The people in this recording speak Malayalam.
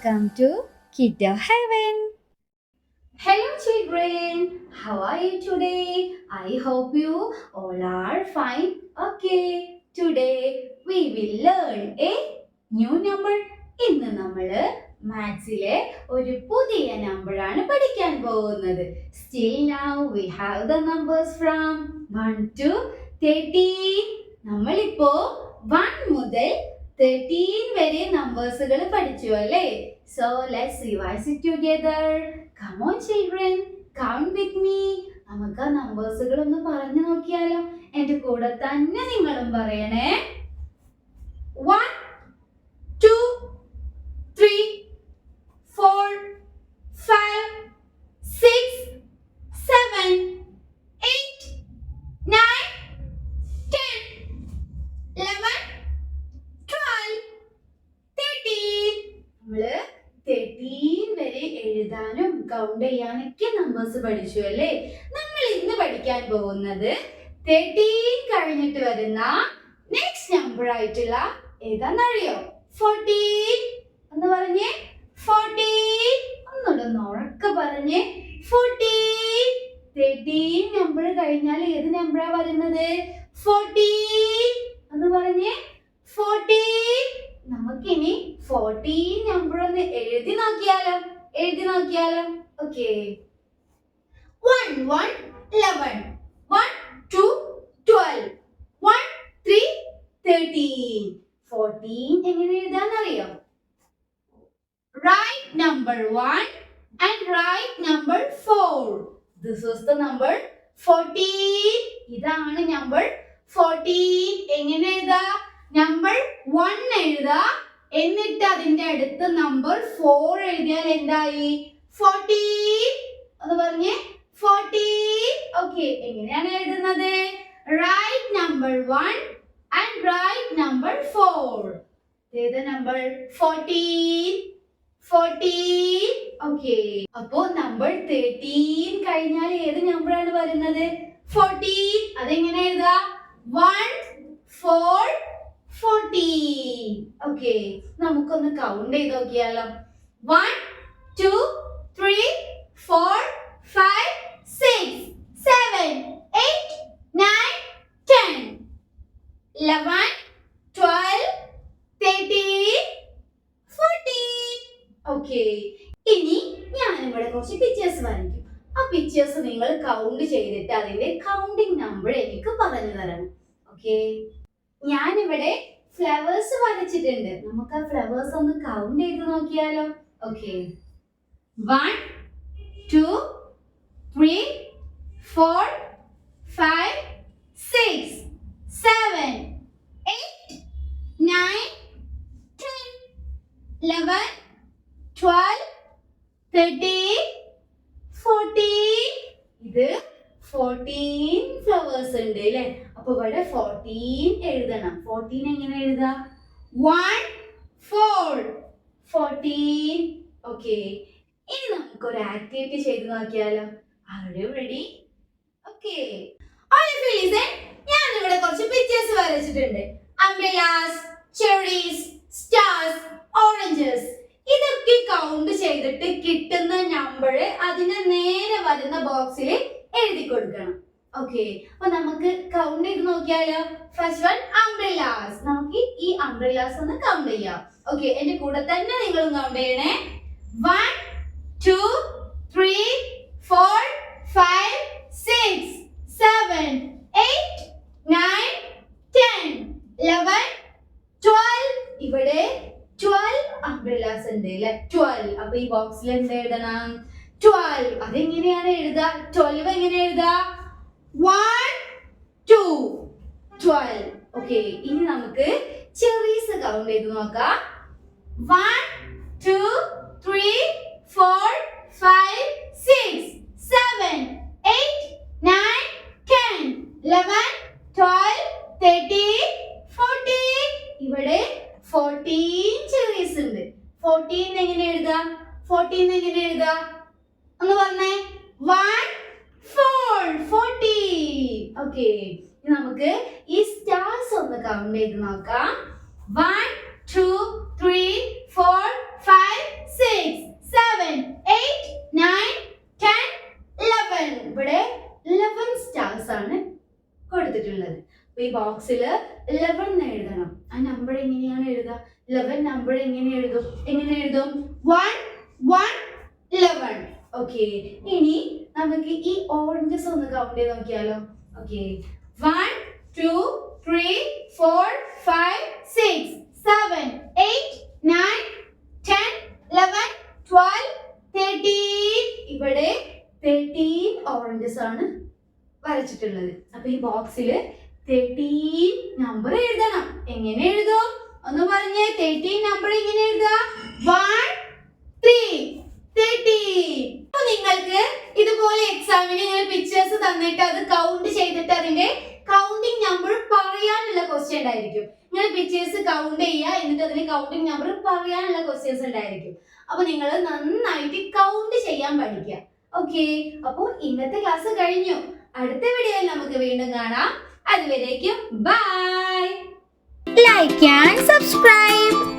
Welcome to Kiddo Heaven. Hello children, how are you today? I hope you all are fine. Okay, today we will learn a new number. ഇന്ന് നമ്മള് മാത്സിലെ ഒരു പുതിയ നമ്പർ ആണ് പഠിക്കാൻ പോകുന്നത്. Still now we have the numbers from 1 to 13. നമ്മളിപ്പോ 1 മുതൽ 13 വരെ നമ്പേഴ്സുകൾ പഠിച്ചു അല്ലേ? So let's revise it together. Come on children, count with me. നമുക്ക് ആ നമ്പേഴ്സുകൾ ഒന്ന് പറഞ്ഞു നോക്കിയാലോ? എൻ്റെ കൂടെ തന്നെ നിങ്ങളും പറയണേ. 1 2 3 4 5 6 7 8 9 10 11 12 13. നമ്മള് 13 വരെ എഴുതാനും കൗണ്ട് ചെയ്യാനൊക്കെ നമ്പേഴ്സ് പഠിച്ചു അല്ലേ? നമ്മൾ ഇന്ന് പഠിക്കാൻ പോകുന്നത് 13 കഴിഞ്ഞിട്ട് വരുന്ന നെക്സ്റ്റ് നമ്പർ ആയിട്ടുള്ള ഏതാണെന്നറിയോ? 14 എന്ന് പറഞ്ഞേ. 14 ഒന്നുകൂടെ ഉറക്കെ പറഞ്ഞേ. 14. 13 നമ്പർ കഴിഞ്ഞാൽ ഏത് നമ്പറാ വരുന്നത്? 14 എന്ന് പറഞ്ഞേ. 14. നമുക്കിനി 14 നമ്പർ ഒന്ന് എഴുതി നോക്കിയാലോ? ഓക്കെ. 1 1 11 1 2 12 1 3 13 14 എങ്ങനെ എഴുതാന്നറിയോ? Write number 1 and write number 4. This is the number 14. ഇതാണ് നമ്പർ 14. എങ്ങനെ എഴുതാ? നമ്പർ 1 എഴുതാ, എന്നിട്ട് അതിന്റെ അടുത്ത് നമ്പർ 4 എഴുതിയാൽ എന്തായി? 14 എന്ന് പറഞ്ഞേ. 14. ഓക്കെ, എങ്ങനെയാണ് എഴുതുന്നത്? Write number 1 and write number 4. ഏത് നമ്പർ? 14. 14. ഓക്കെ, അപ്പോ നമ്പർ 13 കഴിഞ്ഞാൽ ഏത് നമ്പർ ആണ് വരുന്നത്? 14. അതെങ്ങനെ എഴുതാ? 1 4 14. ഓക്കെ, നമുക്കൊന്ന് കൗണ്ട് ചെയ്ത് നോക്കിയാലോ? 1 2 3 4 5 6 7 8 9 10 11 12 13 14. ഓക്കെ, ഇനി ഞാൻ ഇവിടെ കുറച്ച് പിക്ചേഴ്സ് വരയ്ക്കും. ആ പിക്ചേഴ്സ് നിങ്ങൾ കൗണ്ട് ചെയ്തിട്ട് അതിന്റെ കൗണ്ടിങ് നമ്പർ എനിക്ക് പറഞ്ഞു തരണം. ഓക്കെ, ഞാനിവിടെ ഫ്ലവേഴ്സ് വരച്ചിട്ടുണ്ട്. നമുക്ക് ആ ഫ്ലവേഴ്സ് ഒന്ന് കൗണ്ട് ചെയ്ത് നോക്കിയാലോ? ഓക്കെ, 1 2 3 4 5 6 7 8 9 10 11 12 13 14. ഇത് 14 ഫ്ലവേഴ്സ് ഉണ്ട് അല്ലേ? അപ്പൊ ഇവിടെ 14 എഴുതണം. 14 എങ്ങനെ എഴുതാ? 1 4 14. ഓക്കെ, ഇനി നമുക്കൊരു ആക്ടിവിറ്റി ചെയ്ത് നോക്കിയാലോ? Are you ready? Okay, all of you listen. ഞാൻ ഇവിടെ കുറച്ച് പിക്ചേഴ്സ് വരച്ചിട്ടുണ്ട്. Umbrellas, cherries, stars, oranges. ഇതൊക്കെ കൗണ്ട് ചെയ്തിട്ട് കിട്ടുന്ന നമ്പർ അതിന് നേരെ വരുന്ന ബോക്സിൽ എഴുതി കൊടുക്കണം. ഓക്കെ, അപ്പൊ നമുക്ക് കൗണ്ട് ചെയ്ത് നോക്കിയാലോ? First one umbrellas. നമുക്ക് ഈ അംബ്രല്ലാസ് ഒന്ന് കൗണ്ട് ചെയ്യാം. ഓക്കെ, എന്റെ കൂടെ തന്നെ നിങ്ങളും കൗണ്ട് ചെയ്യണേ. 1 2 3 4 5 6 7 8 9 10 11 12. ഇവിടെ 12 അംബ്രല്ലാസ് ഉണ്ട് അല്ലെ? 12. അപ്പൊ ഈ ബോക്സിൽ എന്ത് എഴുതണം? 12. അതെങ്ങനെയാണ് എഴുതുക? 12 എങ്ങനെ എഴുതുക? 1 2 12. ഓക്കെ, ഇനി നമുക്ക് ചെറീസ് കൗണ്ട് ചെയ്ത് നോക്കാം. 1 2 3 4 5 6 7 8 9 10 11 12 13 14. ഇവിടെ 14 ചെറീസ് ഉണ്ട്. 14 എങ്ങനെ എഴുതാ? 14 എങ്ങനെ എഴുതാ? ഒന്ന് പറഞ്ഞേ. 1 4 14. ഓക്കെ, നമുക്ക് ഈ സ്റ്റാർസ് ഒന്ന് കൗണ്ട് ചെയ്ത് നോക്കാം. 1 2 3 4 5 6 ബോക്സിൽ 11 എഴുതണം. ആ നമ്പർ എങ്ങനെയാണ് എഴുതുക? 11 നമ്പർ എങ്ങനെ എഴുതും? 1 1 11. ഓക്കെ, ഇനി നമുക്ക് ഈ ഓറഞ്ചസ് ഒന്ന് കൗണ്ട് ചെയ്ത് നോക്കിയാലോ? ഓക്കെ, 1 2 3 4 5 6 7 8 9 10 11 12 13. ഇവിടെ 13 ഓറഞ്ചസ് ആണ് വരച്ചിട്ടുള്ളത്. അപ്പൊ ഈ ബോക്സിൽ 13 നമ്പർ എഴുതണം. എങ്ങനെ എഴുതും ഒന്ന് പറഞ്ഞേ? 13 നമ്പർ എങ്ങനെ എഴുതുക? 1 3 13. അപ്പൊ നിങ്ങൾക്ക് ഇതുപോലെ എക്സാമിന് ഇങ്ങനെ പിക്ചേഴ്സ് തന്നിട്ട് അത് കൗണ്ട് ചെയ്തിട്ട് അതിന്റെ കൗണ്ടിങ് നമ്പർ പറയാനുള്ള ക്വസ്റ്റ്യൻ ഉണ്ടായിരിക്കും. ഇങ്ങനെ പിക്ചേഴ്സ് കൗണ്ട് ചെയ്യുക, എന്നിട്ട് അതിന് കൗണ്ടിങ് നമ്പർ പറയാനുള്ള ക്വസ്റ്റ്യൻസ് ഉണ്ടായിരിക്കും. അപ്പൊ നിങ്ങൾ നന്നായിട്ട് കൗണ്ട് ചെയ്യാൻ പഠിക്കുക. ഓക്കെ, അപ്പൊ ഇന്നത്തെ ക്ലാസ് കഴിഞ്ഞു. അടുത്ത വീഡിയോയിൽ നമുക്ക് വീണ്ടും കാണാം. അതുവരേക്കും ബൈ. Like and subscribe.